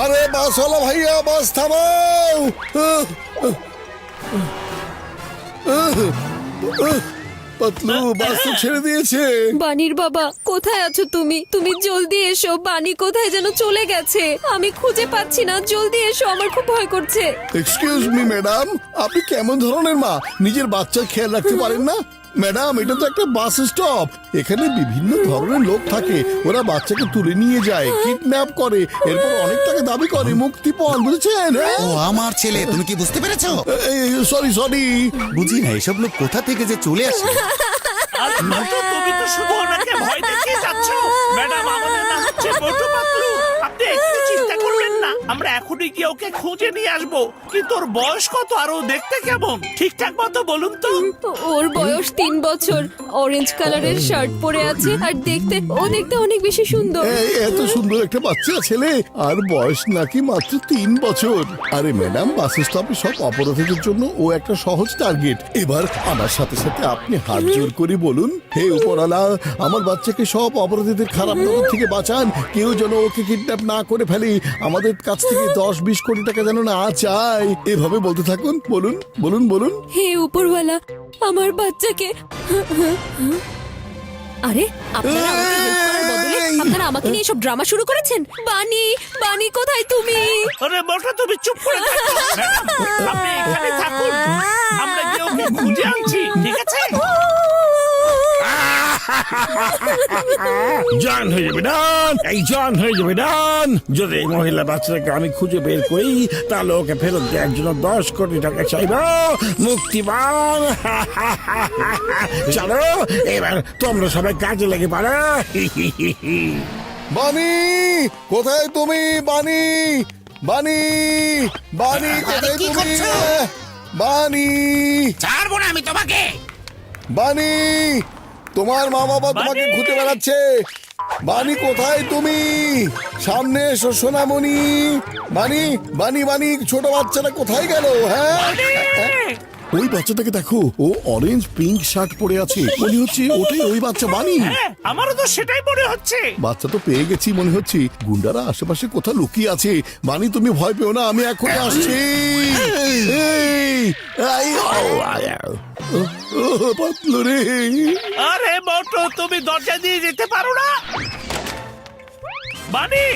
আরে বাসওয়ালা ভাইয়া, বাস থামাও। পাতলু, বাস তো ছেড়ে দিয়েছে। বানির বাবা, কোথায় আছো তুমি? তুমি জলদি এসো, বানি কোথায় যেন চলে গেছে, আমি খুঁজে পাচ্ছি না। জলদি এসো, আমার খুব ভয় করছে। এক্সকিউজ মি ম্যাডাম, আপনি কেমন ধরনের মা? নিজের বাচ্চার খেয়াল রাখতে পারেন না? ম্যাডাম, এটা তো একটা বাস স্টপ। এখানে বিভিন্ন ধরনের লোক থাকে। ওরা বাচ্চাকে তুলে নিয়ে যায়, কিডন্যাপ করে, এরপর অনেক টাকা দাবি করে মুক্তিপণ, বুঝেছেন? ও আমার ছেলে, তুমি কি বুঝতে পেরেছো? সরি সরি, বুঝি না এসব লোক কোথা থেকে যে চলে আসে। তুমি তো শুধু ওনাকে ভয় দেখিয়ে যাচ্ছ। ম্যাডাম, আমাদের নাম হচ্ছে মোটু পাতলু। আপনি একটু চিন্তা করবেন না, আমরা এখনই গিয়ে ওকে খুঁজে নিয়ে আসবো। কিন্তু ওর বয়স কত আর ও দেখতে কেমন, ঠিকঠাক মতো বলুন তো। ওর বয়স 3 বছর, অরেঞ্জ কালারের শার্ট পরে আছে, আর দেখতে অনেক বেশি সুন্দর। এত সুন্দর একটা বাচ্চা ছেলে, আর বয়স নাকি মাত্র 3 বছর। আরে ম্যাডাম, বাস স্টপে সব অপরাধীদের জন্য ও একটা সহজ টার্গেট। এবার আমার সাথে সাথে আপনি হাত জোর করে বলুন, হে উপরওয়ালা, আমার বাচ্চাকে সব অপরাধীদের খারাপ নজর থেকে বাঁচান। কেউ যেন ওকে কিডন্যাপ না করে ফেলে, আমাদের কাছ থেকে 10-20 কোটি টাকা যেন না চায়। এভাবে বলতে থাকুন, বলুন বলুন বলুন। হে উপরওয়ালা, আমার বাচ্চাকে। আরে আপনারা আমাকে হেল্প করার বদলে আপনারা আমাকে নিয়ে সব ড্রামা শুরু করেছেন। বানি, বানি কোথায় তুমি? আরে মোটু, তুমি চুপ করে থাকো। ম্যাডাম, আপনি এখানে থাকুন, আমরা গিয়ে ওকে খুঁজে আনছি, ঠিক আছে? জান হয়ে যাবে ডান, এই জান হয়ে যাবে ডান। যদি এই মহিলা বাচ্চাটাকে আমি খুঁজে বের করি, তাহলে ওকে ফেরত দেওয়ার জন্য 10 কোটি টাকা চাইব মুক্তিবান। চলো এবার তোমরা সবাই কাজে লেগে পারো। বানি, কোথায় তুমি? বানি, বানি, বানি, কোথায় কি তুমি? করছো? বানি, ছাড়বো না আমি তোমাকে। বানি, তোমার মা বাবা তোমাকে বানি! খুঁজে বেড়াচ্ছে। বানি, কোথায় তুমি? সামনে এসো সোনামণি। বানি, বানি, বানি, ছোট বাচ্চাটা কোথায় গেল? হ্যাঁ, ওই বাচ্চাটাকে দেখো, ও অরেঞ্জ পিঙ্ক শার্ট পরে আছে, মনে হচ্ছে ওটাই ওই বাচ্চা। বানি, হ্যাঁ, আমারও তো সেটাই মনে হচ্ছে। বাচ্চা তো পেয়ে গেছি মনে হচ্ছে। গুন্ডারা আশেপাশে কোথাও লুকিয়ে আছে। বানি, তুমি ভয় পেও না, আমি এখন আসছি। পাতলু রে। আরে মোটু, তুমি দরজা দিয়ে যেতে পারো না? বানি,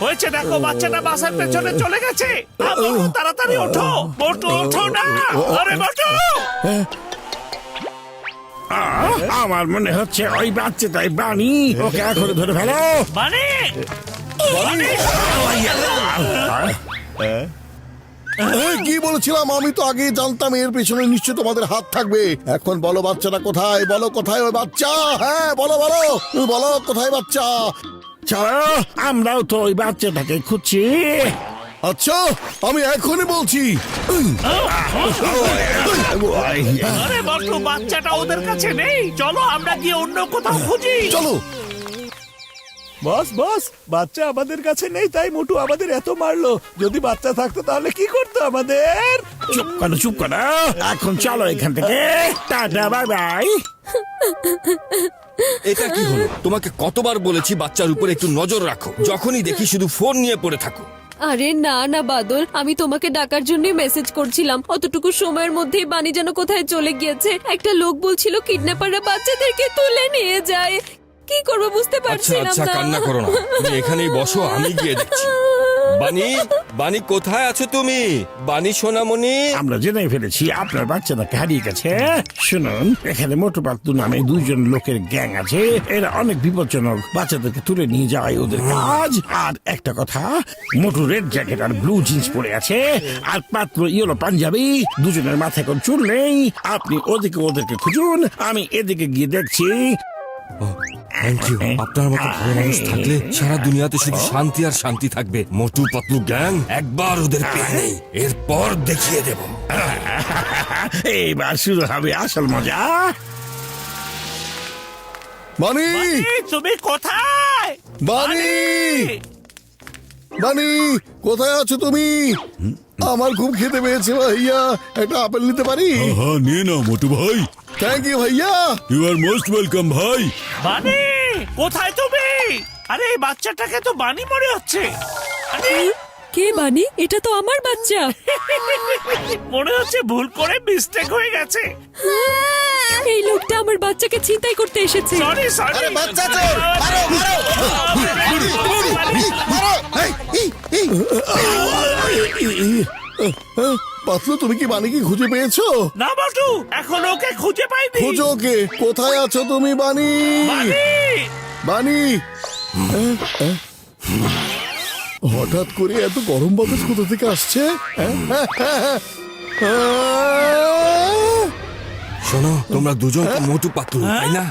হয়েছে দেখো, বাচ্চাটা বাসার পেছনে চলে গেছে। মোটু, তাড়াতাড়ি ওঠো। মোটু, ওঠো না। আরে মোটু, আমার মনে হচ্ছে ওই বাচ্চাটাই বানি। ওকে এখন ধরে ফেলো। বানি, বানি। কি বলেছিলাম? আমি তো আগে জানতাম এর পেছনে নিশ্চয় তোমাদের হাত থাকবে। এখন বলো, বাচ্চাটা কোথায়? বলো কোথায় ওই বাচ্চা? হ্যাঁ, বলো বলো বলো, কোথায় বাচ্চা? চলো, আমরাও তো ওই বাচ্চাটাকে খুঁজছি। আচ্ছা, আমি এখনই বলছি। আরে মোটু, বাচ্চাটা ওদের কাছে নেই। চলো আমরা গিয়ে অন্য কোথাও খুঁজি। চলো। বস বস, বাচ্চা আমাদের কাছে নেই, তাই মোটু আমাদের এত মারলো। যদি বাচ্চা থাকতো তাহলে কি করতো আমাদের? চুপ করো, চুপ করো। এখন চলো এখান থেকে। Tata, bye bye. এটা কি হলো? তোমাকে কতবার বলেছি বাচ্চার উপর একটু নজর রাখো, যখনই দেখি শুধু ফোন নিয়ে পড়ে থাকো। আরে না না বাদল, আমি তোমাকে ডাকার জন্য মেসেজ করছিলাম। অতটুকু সময়ের মধ্যেই বানি যেন কোথায় চলে গিয়েছে। একটা লোক বলছিল কিডন্যাপাররা বাচ্চাদেরকে তুলে নিয়ে যায়। কি করবো বুঝতে আচ্ছা পারছিলাম আচ্ছা, না। কান্না করো না, তুমি এখানেই বসো, আমি গিয়ে দেখছি। বানি, বানি, কোথায় আছো তুমি? বানি সোনামণি। আমরা জেনে ফেলেছি আপনার বাচ্চাটাকে হারিয়ে গেছে। শুনুন, এখানে মোটু পাতলু নামে 2জন লোকের গ্যাং আছে। এরা অনেক বিপজ্জনক, বাচ্চাদেরকে তুলে নিয়ে যাওয়াই ওদের কাজ। আর একটা কথা, মোটু রেড জ্যাকেট আর ব্লু জিন্স পরে আছে, আর পাতলু ইয়েলো পাঞ্জাবি। দুজনের মাথায় কোন চুল নেই। আপনি ওদেরকে খুঁজুন, আমি এদিকে গিয়ে দেখছি। Thank you. আপনার মতো ভালো মানুষ থাকলে সারা দুনিয়াতে শুধু শান্তি আর শান্তি থাকবে। মোটু পাতলু গ্যাং একবার ওদের পেয়ে নেই, এরপর দেখিয়ে দেব। এইবার শুরু হবে আসল মজা। বানি, তুমি কোথায়? বানি, বানি, কোথায় আছো তুমি? আমার খুব খেতে পেয়েছে ভাইয়া, একটা আপেল নিতে পারি? হ্যাঁ, নিয়ে নাও মোটু ভাই। থ্যাংক ইউ ভাইয়া। ইউ আর মোস্ট ওয়েলকাম ভাই। বানি কোথায় তুমি? আরে এই বাচ্চাটাকে তো বানি মনে হচ্ছে। আরে কে বানি? এটা তো আমার বাচ্চা। মনে হচ্ছে ভুল করে মিস্টেক হয়ে গেছে। এই লোকটা আমার বাচ্চাকে ছিনতাই করতে এসেছে। Sorry sorry. আরে বাচ্চা চোর, মারো মারো মারো। পাতলু, তুমি কি বানিকে খুঁজে পেয়েছো? না বটু, এখন ওকে খুঁজে পাইনি। খোঁজো ওকে। কোথায় আছো তুমি বানি? বানি বানি, হঠাৎ করে এত গরম বাতাস কোথা থেকে আসছে? শোনো, তোমরা দুজন তো মোটু পাতলু, তাই না?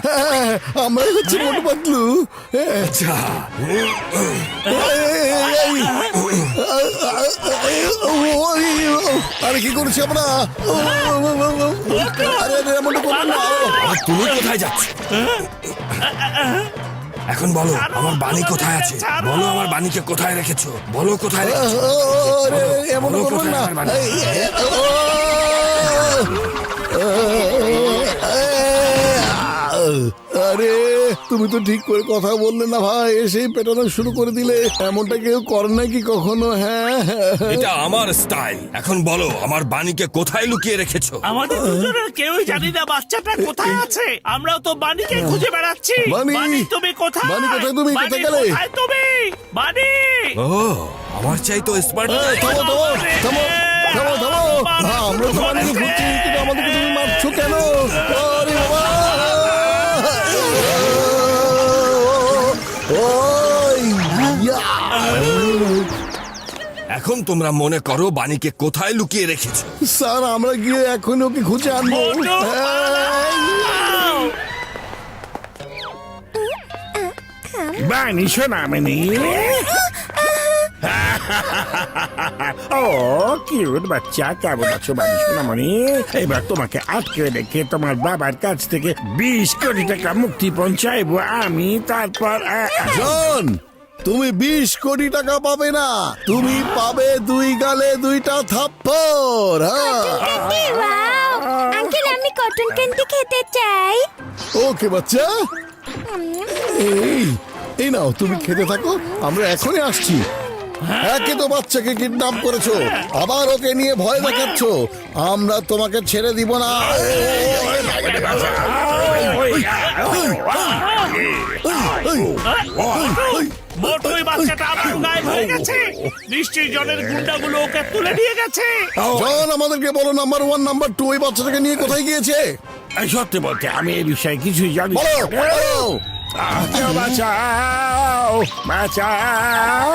আমরাই হচ্ছে মোটু পাতলু। আচ্ছা, আরে কি করছি আমরা? আরে আরে এমনটা করবেন না। আর তুমি কোথায় যাচ্ছ? এখন বলো, আমার বাণী কোথায় আছে? বলো, আমার বাণীকে কোথায় রেখেছো? বলো কোথায় রেখেছো? আরে এমনটা বলো করবেন কোথায় না। আমার বাণী? আরে তুমি তো ঠিক করে কথা বললে না ভাই, এসেই পেটানো শুরু করে দিলে। এমনটা কেউ করে নাকি কখনো? হ্যাঁ, এটা আমার স্টাইল। এখন বলো, আমার বাণীকে কোথায় লুকিয়ে রেখেছো? আমাদের দুজনের কেউই জানি না বাচ্চাটা কোথায় আছে। আমরাও তো বানিকে খুঁজে বেড়াচ্ছি। বানি! বানি তুমি কোথায়? বানি কোথায় তুমি? বানি, কোথায় গেলে? কোথায় তুমি? বানি! ও, আমার চাই তো স্মার্ট। থামো থামো থামো থামো থামো। হ্যাঁ, আমরা তো বানিকে খুঁজছি, কিন্তু আমাদেরকে তুমি মারছো কেন? আরে বাবা! ওই ইয়া! এখন তোমরা মনে করো বাণীকে কোথায় লুকিয়ে রেখেছো? স্যার, আমরা গিয়ে এখন ওকে খুঁজে আনবো। মোটু! বানি সোনামণি। ও কিউট বাচ্চা, কেমন আছো বানি সোনামণি? এবার তোমাকে আটকে রেখে তোমার বাবার কাছ থেকে 20 কোটি টাকা মুক্তি পৌঁছাইবো আমি। তারপর জন, তুমি 20 কোটি টাকা পাবে না, তুমি পাবে 2 গালে 2টা থাপ্পড়। আঙ্কেল, আমি কটন ক্যান্ডি খেতে চাই। ওকে বাচ্চা, এই এই নাও, তুমি খেতে থাকো, আমরা এখনই আসছি। একে তো বাচ্চাকে কিডন্যাপ করেছো, আবার ওকে নিয়ে ভয় দেখাচ্ছ। আমরা তোমাকে ছেড়ে দিব না। মোটু, এই বাচ্চাটা আবার গায়েব হয়ে গেছে। নিশ্চয়ই জনের গুন্ডাগুলো ওকে তুলে নিয়ে গেছে। জন, আমাদেরকে বলো নাম্বার 1 নাম্বার 2 এই বাচ্চাটাকে নিয়ে কোথায় গিয়েছে? সত্যি বলতে আমি এই বিষয়ে কিছুই জানি না। বলো বলো। কেউ বাঁচাও, বাঁচাও।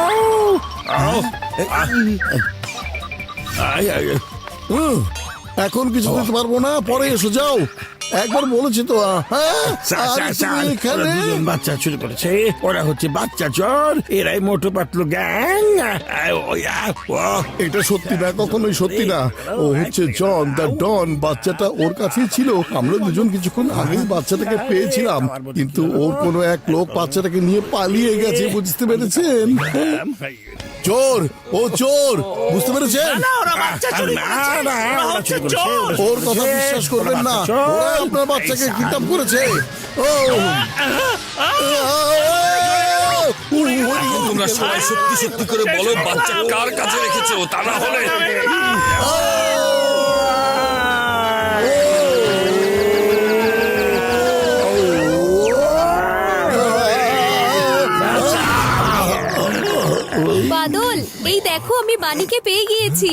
এখন কিছু দিতে পারবো না, পরে এসো, যাও। একবার বলেছি তো। হ্যাঁ, আর তুমি এখানে? দুজন বাচ্চা চুরি করেছে, ওরা হচ্ছে বাচ্চা চোর, এরাই মোটু পাতলু গ্যাং। এটা সত্যি না, কখনোই সত্যি না। ও হচ্ছে জন দ্য ডন। বাচ্চাটা ওর কাছেই ছিল। আমরা দুজন কিছুক্ষণ আগেই বাচ্চাটাকে পেয়েছিলাম, কিন্তু ওর কোনো এক লোক বাচ্চাটাকে নিয়ে পালিয়ে গেছে, বুঝতে পেরেছেন? চোর, ও চোর, বুঝতে পেরেছেন? না, ওরা বাচ্চা চুরি করেছে। ওরা হচ্ছে চোর। ওর কথা বিশ্বাস করবেন না, ওরা আপনার বাচ্চাকে কিডন্যাপ করেছে। ও এখন তোমরা সবাই সত্যি সত্যি করে বলো, বাচ্চা কার কাছে রেখেছো? তা না হলে বাদল, এই দেখো, আমি বানিকে পেয়ে গিয়েছি।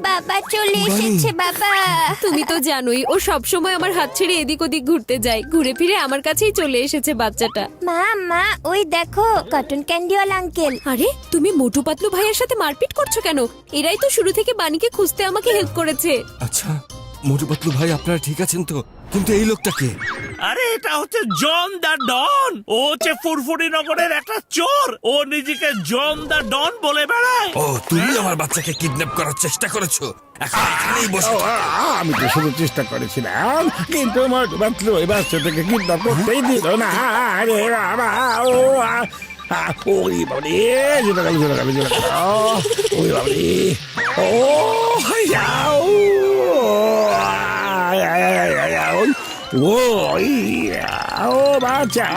বাবা চলে এসেছে বাবা। তুমি তো জানোই, ও সব সময় আমার হাত ছেড়ে এদিক ওদিক ঘুরতে যায়। ঘুরে ফিরে আমার কাছেই চলে এসেছে বাচ্চাটা। মা ওই দেখো কটন ক্যান্ডিওয়ালা আঙ্কেল। আরে, তুমি মোটু পাতলু ভাইয়ের সাথে মারপিট করছো কেন? এরাই তো শুরু থেকে বানিকে খুঁজতে আমাকে হেল্প করেছে। আচ্ছা, মোটু পাতলু ভাই, আপনারা ঠিক আছেন তো? কিন্তু এই লোকটাকে? আরে এটা হচ্ছে জন দা ডন। ও হচ্ছে ফুরফুরি নগরের একটা চোর। ও নিজেকে জন দা ডন বলে বেড়ায়। ও, তুমি আমার বাচ্চাকে কিডন্যাপ করার চেষ্টা করেছো? এখন এখানেই বসে থাকো। আমি তো শুধু চেষ্টা করেছিলাম, কিন্তু মোটু পাতলু ওই বাচ্চাটাকে কিডন্যাপ করতেই দিল না। আরে বাবা, ওই বাবরে, জোরে গেল, জোরে গেল, জোরে গেল। ওই বাবরে, ও ও ও বাচ্চা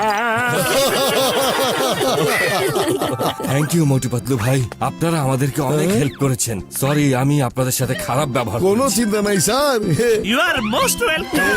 থ্যাংক ইউ মোটু পাতলু ভাই, আপনারা আমাদেরকে অনেক হেল্প করেছেন। সরি আমি আপনাদের সাথে খারাপ ব্যবহার কোনো করেছি। চিন্তা নাই sir you are most welcome.